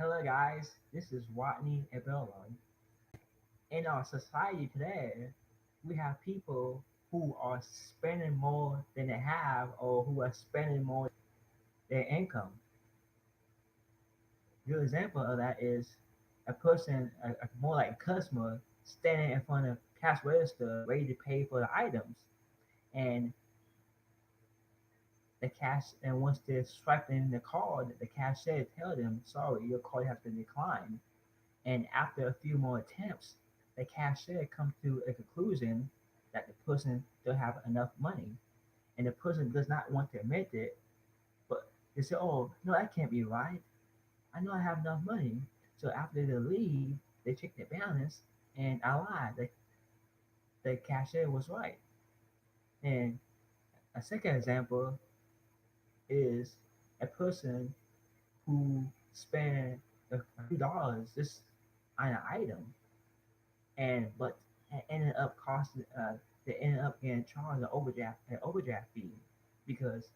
Hello, guys. This is Watney Ebelon. In our society today, we have people who are spending more than they have, or who are spending more their income. A good example of that is a person, more like a customer, standing in front of cash register, ready to pay for the items, and the cash, and once they're swiping the card, the cashier tell them, "Sorry, your card has been declined." And after a few more attempts, the cashier comes to a conclusion that the person don't have enough money. And the person does not want to admit it, but they say, "Oh, no, that can't be right. I know I have enough money." So after they leave, they check their balance, and I lied. The cashier was right. And a second example is a person who spent a few dollars just on an item, and but ended up costing they ended up getting charged an overdraft fee because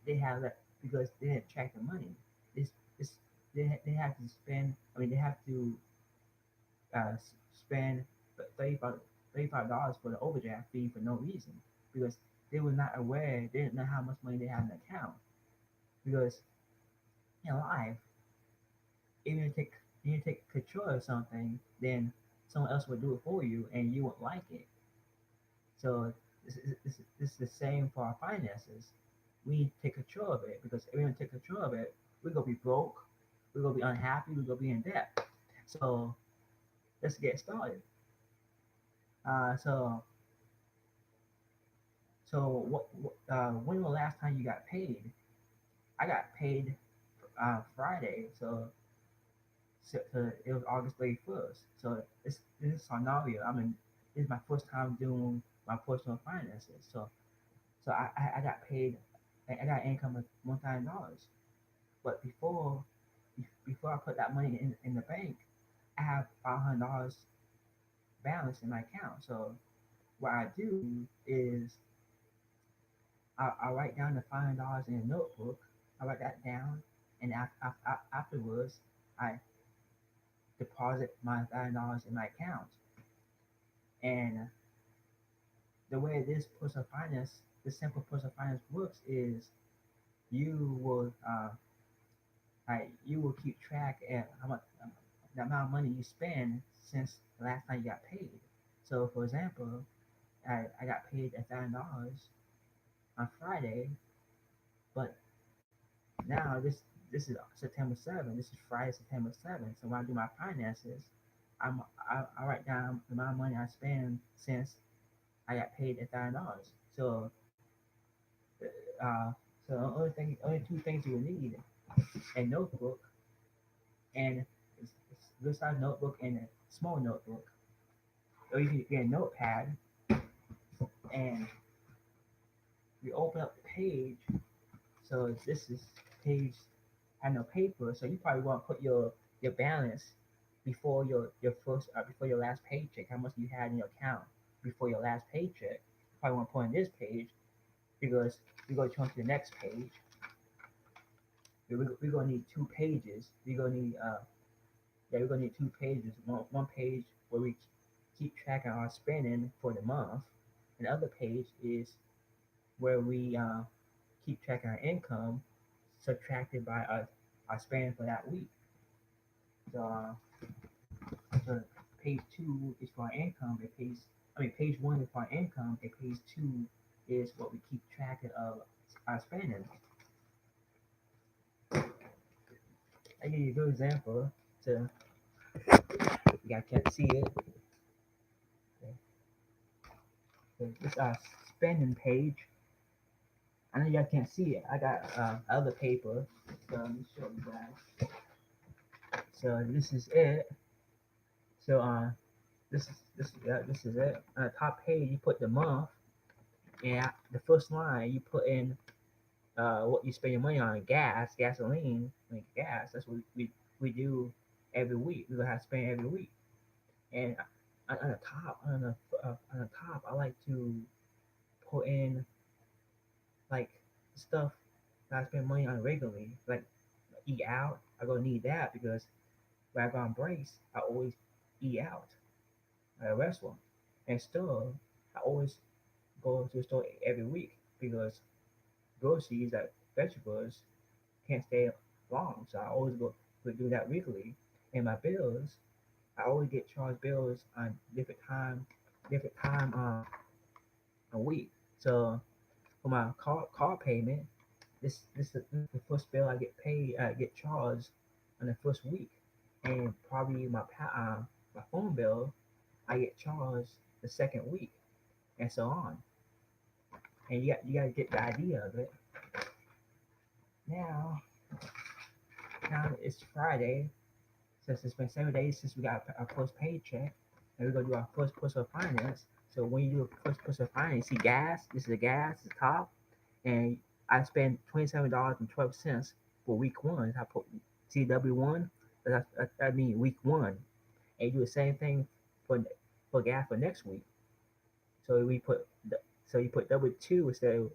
they have that, because they didn't track the money. This they have to spend. I mean, they have to spend $35 for the overdraft fee for no reason, because they were not aware. They didn't know how much money they had in the account. Because in life, even if you take control of something, then someone else will do it for you, and you won't like it. So this is the same for our finances. We need to take control of it, because if we don't take control of it, we're gonna be broke, we're gonna be unhappy, we're gonna be in debt. So let's get started. Uh, so when was the last time you got paid? I got paid Friday, so it was August 31st. So this scenario, I mean, this is my first time doing my personal finances. So I got paid. I got income of $1,000. But before I put that money in the bank, I have $500 balance in my account. So what I do is I write down the $500 in a notebook. I write that down, and afterwards I deposit my $1,000 in my account. And the way this simple personal finance works is you will you will keep track of how much the amount of money you spend since the last time you got paid. So, for example, I got paid $1,000 on Friday, but now this is September 7th. This is Friday, September 7th. So when I do my finances, I write down the amount of money I spend since I got paid $1,000. Uh, so only two things you will need: a notebook, and it's good size notebook and a small notebook. Or you can get a notepad, and you open up the page. So this is page had no paper, so you probably want to put your balance before before your last paycheck. How much you had in your account before your last paycheck? You probably want to put on this page, because we're going to jump to the next page. We're going to need two pages. We're gonna need two pages. One page where we keep track of our spending for the month, and the other page is where we keep track of our income subtracted by our spending for that week. So, so page two is for our income. Page one is for our income, and page two is what we keep track of our spending. I give you a good example. So you guys can't see it. Okay. So this is our spending page. I know you guys can't see it. I got other paper, so let me show you guys. So this is it. So this is it. On the top page, you put the month, and the first line you put in what you spend your money on: gasoline, like gas. That's what we do every week. We have to spend every week. And on the top, on the top, I like to put in like stuff that I spend money on regularly, like eat out, I'm gonna need that because when I go on breaks, I always eat out at a restaurant. And still, I always go to the store every week because groceries like vegetables can't stay long. So I always go do that weekly. And my bills, I always get charged bills on different time a week. So for my car payment, this is the first bill I get paid. I get charged on the first week, and probably my phone bill I get charged the second week, and so on. And you got to get the idea of it. Now now it's Friday, since it's been 7 days since we got our first paycheck, and we're gonna do our first personal finance. So when you do a first personal finance, you see gas. This is the gas, the top, and I spent $27.12 for week one. I put CW1. That means week one, and you do the same thing for for gas for next week. So we put so you put W2 instead of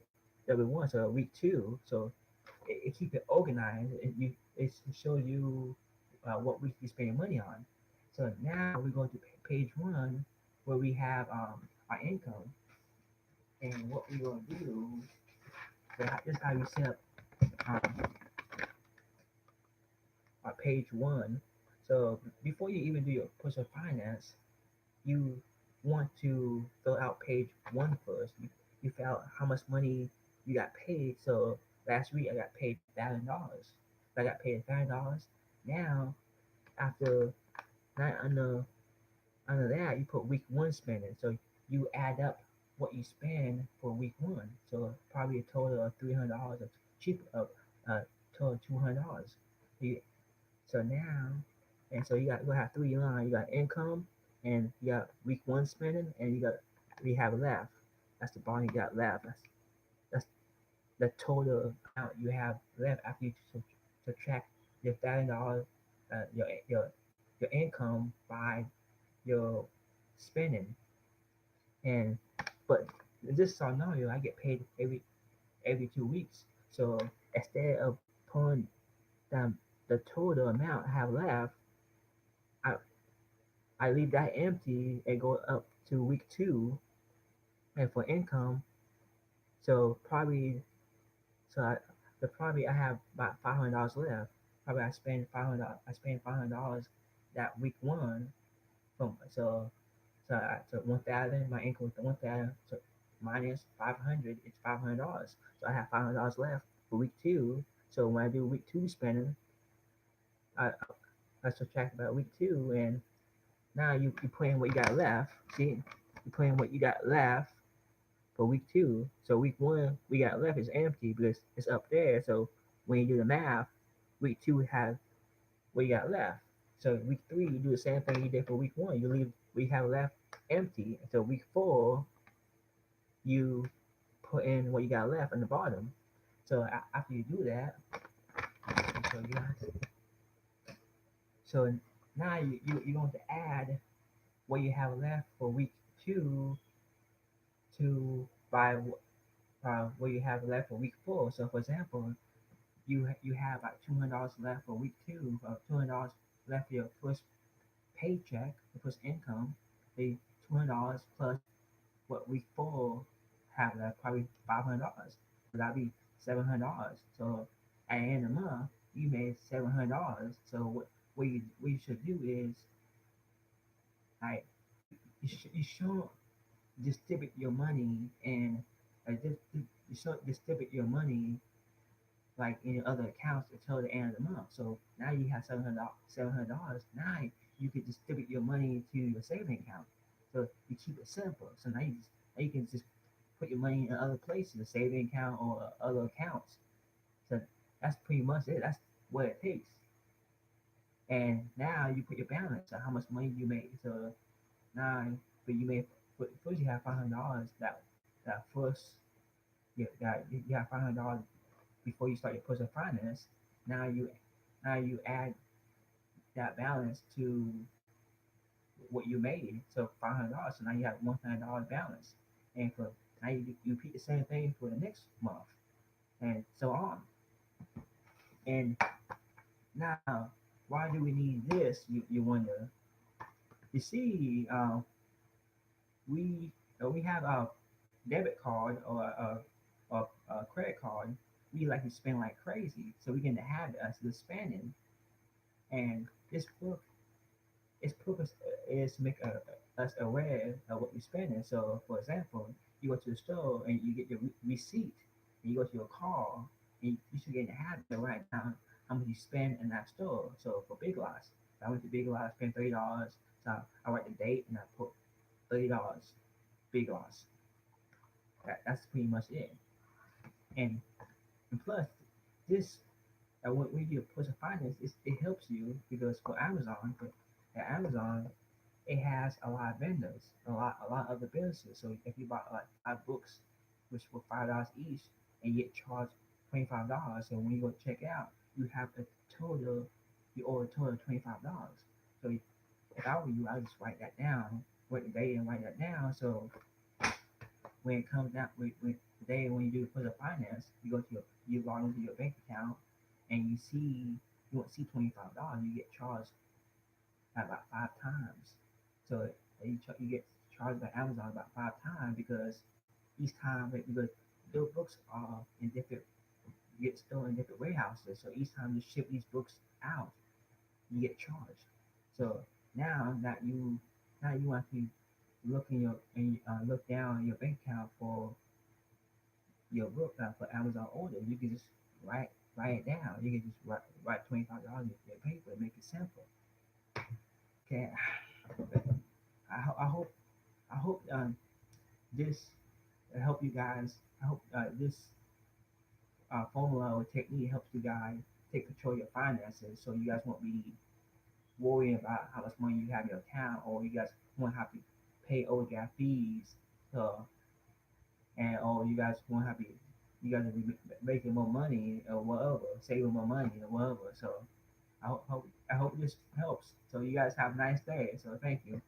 W1. So week two. So it keep it organized. It shows you what week you spending money on. So now we go to page one where we have our income, and what we're gonna do. So this is how you set up um, page one. So before you even do your personal finance, you want to fill out page one first. You fill out how much money you got paid. So last week I got paid $1,000. I got paid $1,000. Now after not under that you put week one spending. So you add up what you spend for week one. So probably a total of $300 of cheap of total of $200. You, so now, and so you have three lines. You got income, and you got week one spending, and you got we have left. That's the bond you got left. That's the total amount you have left after you subtract your $1,000, your income by your spending. And but in this scenario, I get paid every 2 weeks. So instead of pulling down the total amount I have left, I I leave that empty and go up to week two. And for income, so probably so I so probably I have about $500 left. Probably I spend $500 that week one from so 1,000. My income was 1,000. So minus 500, it's $500. So I have $500 left for week two. So when I do week two spending, I I subtract about week two, and now you put in what you got left. See, you put in what you got left for week two. So week one we got left is empty because it's up there. So when you do the math, week two has what you got left. So week three you do the same thing you did for week one. You leave what you have left empty. So week four you put in what you got left in the bottom. So after you do that, so you so now you're going to add what you have left for week two to by what you have left for week four. So for example, you have about $200 left for week two, $200 left for your first paycheck, your first income, the $200 plus what week four have left, probably $500. So that'd be $700. So at the end of the month, you made $700. So what you should do is like you should distribute your money and you should distribute your money like in your other accounts until the end of the month. So now you have $700. Now you can distribute your money to your saving account. So you keep it simple. So now you can just put your money in other places, a saving account or other accounts. So that's pretty much it. That's what it takes. And now you put your balance. So how much money you made. So now, but you made first you have $500. That first you have $500 before you start your personal finance. Now you add that balance to what you made. So $500. So now you have $1,000 balance. And for now you repeat the same thing for the next month, and so on. And Now, why do we need this? You wonder. You see, we have a debit card or a credit card. We like to spend like crazy, so we get in the habit of just spending. And its purpose is to make us aware of what we're spending. So, for example, you go to the store and you get your receipt, and you go to your car, and you should get in the habit of writing down how much you spend in that store. So, for Big Lots, I went to Big Lots, spent $30. So I write the date and I put $30, Big Lots. That's pretty much it. And and plus, this when you do personal finance, it helps you because at Amazon, it has a lot of vendors, a lot of other businesses. So if you buy like 5 books, which were $5 each, and you get charged $25, so when you go check out, you have a total, you owe a total of $25. So if I were you, I would just write that down, write the date and write that down. So when it comes down, when today when you do personal finance, you go to you log into your bank account, and you won't see $25. You get charged about 5 times. So you get charged by Amazon about 5 times because each time that because those books are in different get stored in different warehouses. So each time you ship these books out, you get charged. So now that you want to look in your and look down in your bank account for your book for Amazon order, you can just write it down. You can just write $25 in your paper, make it simple. Okay, I hope this help you guys. I hope this formula or technique helps you guys take control of your finances, so you guys won't be worrying about how much money you have in your account, or you guys won't have to pay overdraft fees, uh, and or you guys won't have to. You guys will be making more money or whatever, saving more money or whatever. So I hope this helps. So you guys have a nice day. So thank you.